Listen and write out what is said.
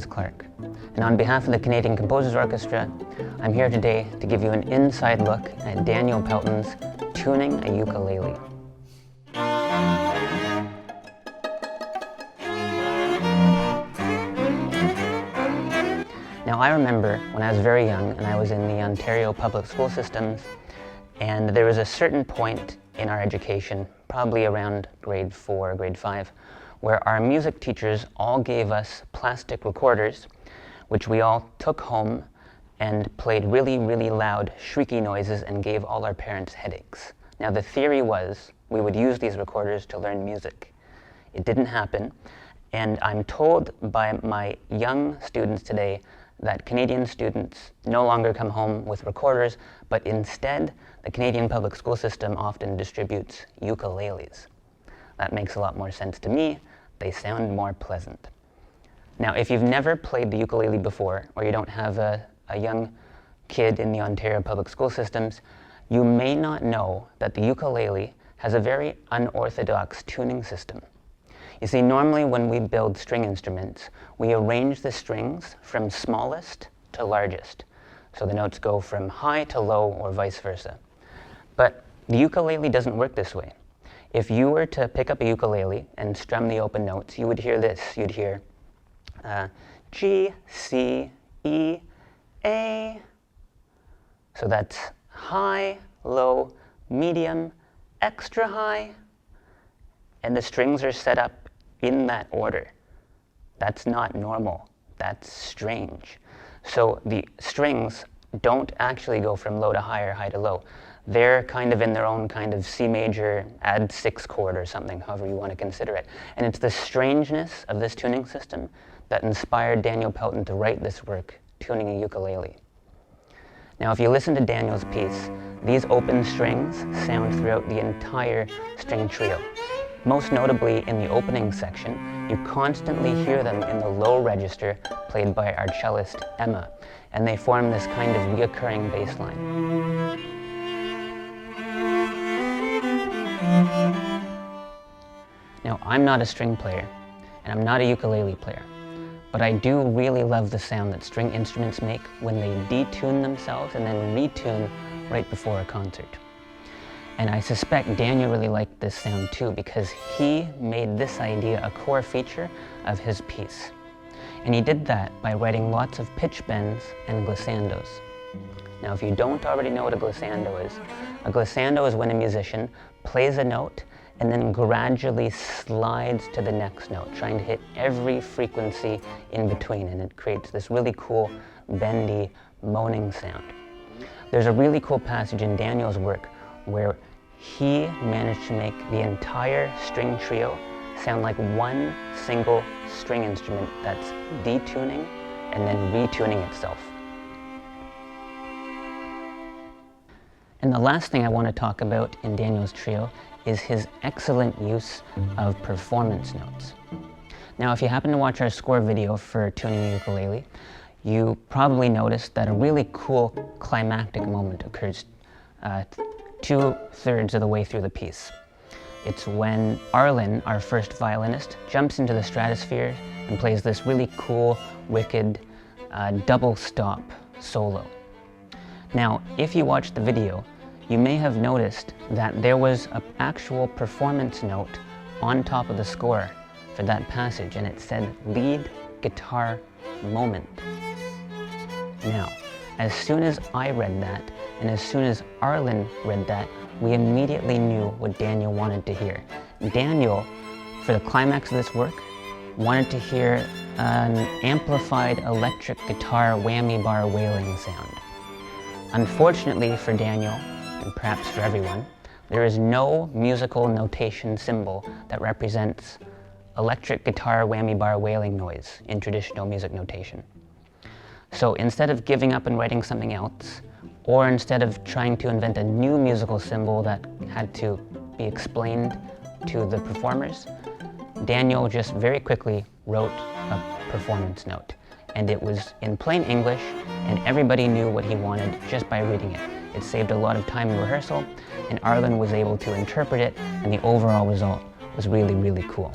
is Clark, and on behalf of the Canadian Composers Orchestra, I'm here today to give you an inside look at Daniel Pelton's tuning a ukulele. Now I remember when I was very young and I was in the Ontario public school systems, and there was a certain point in our education, probably around grade 4 or grade 5, where our music teachers all gave us plastic recorders, which we all took home and played really, really loud, shrieky noises and gave all our parents headaches. Now the theory was we would use these recorders to learn music. It didn't happen, and I'm told by my young students today that Canadian students no longer come home with recorders, but instead the Canadian public school system often distributes ukuleles. That makes a lot more sense to me. They sound more pleasant. Now, if you've never played the ukulele before, or you don't have a young kid in the Ontario public school systems, you may not know that the ukulele has a very unorthodox tuning system. You see, normally when we build string instruments, we arrange the strings from smallest to largest. So the notes go from high to low or vice versa. But the ukulele doesn't work this way. If you were to pick up a ukulele and strum the open notes, you would hear this. You'd hear G, C, E, A. So that's high, low, medium, extra high. And the strings are set up in that order. That's not normal. That's strange. So the strings don't actually go from low to high or high to low. They're kind of in their own kind of C major add 6 chord or something, however you want to consider it. And it's the strangeness of this tuning system that inspired Daniel Pelton to write this work, Tuning a Ukulele. Now, if you listen to Daniel's piece, these open strings sound throughout the entire string trio. Most notably in the opening section, you constantly hear them in the low register played by our cellist Emma, and they form this kind of reoccurring bass line. Now, I'm not a string player, and I'm not a ukulele player, but I do really love the sound that string instruments make when they detune themselves and then retune right before a concert. And I suspect Daniel really liked this sound too, because he made this idea a core feature of his piece. And he did that by writing lots of pitch bends and glissandos. Now, if you don't already know what a glissando is when a musician plays a note and then gradually slides to the next note, trying to hit every frequency in between, and it creates this really cool, bendy, moaning sound. There's a really cool passage in Daniel's work where he managed to make the entire string trio sound like one single string instrument that's detuning and then retuning itself. And the last thing I want to talk about in Daniel's trio is his excellent use of performance notes. Now, if you happen to watch our score video for Tuning a Ukulele, you probably noticed that a really cool climactic moment occurs 2/3 of the way through the piece. It's when Arlan, our first violinist, jumps into the stratosphere and plays this really cool, wicked, double stop solo. Now, if you watched the video, you may have noticed that there was an actual performance note on top of the score for that passage, and it said lead guitar moment. Now, as soon as I read that, and as soon as Arlan read that, we immediately knew what Daniel wanted to hear. Daniel, for the climax of this work, wanted to hear an amplified electric guitar whammy bar wailing sound. Unfortunately for Daniel, and perhaps for everyone, there is no musical notation symbol that represents electric guitar whammy bar wailing noise in traditional music notation. So instead of giving up and writing something else, or instead of trying to invent a new musical symbol that had to be explained to the performers, Daniel just very quickly wrote a performance note. And it was in plain English, and everybody knew what he wanted just by reading it. It saved a lot of time in rehearsal, and Arlan was able to interpret it, and the overall result was really, really cool.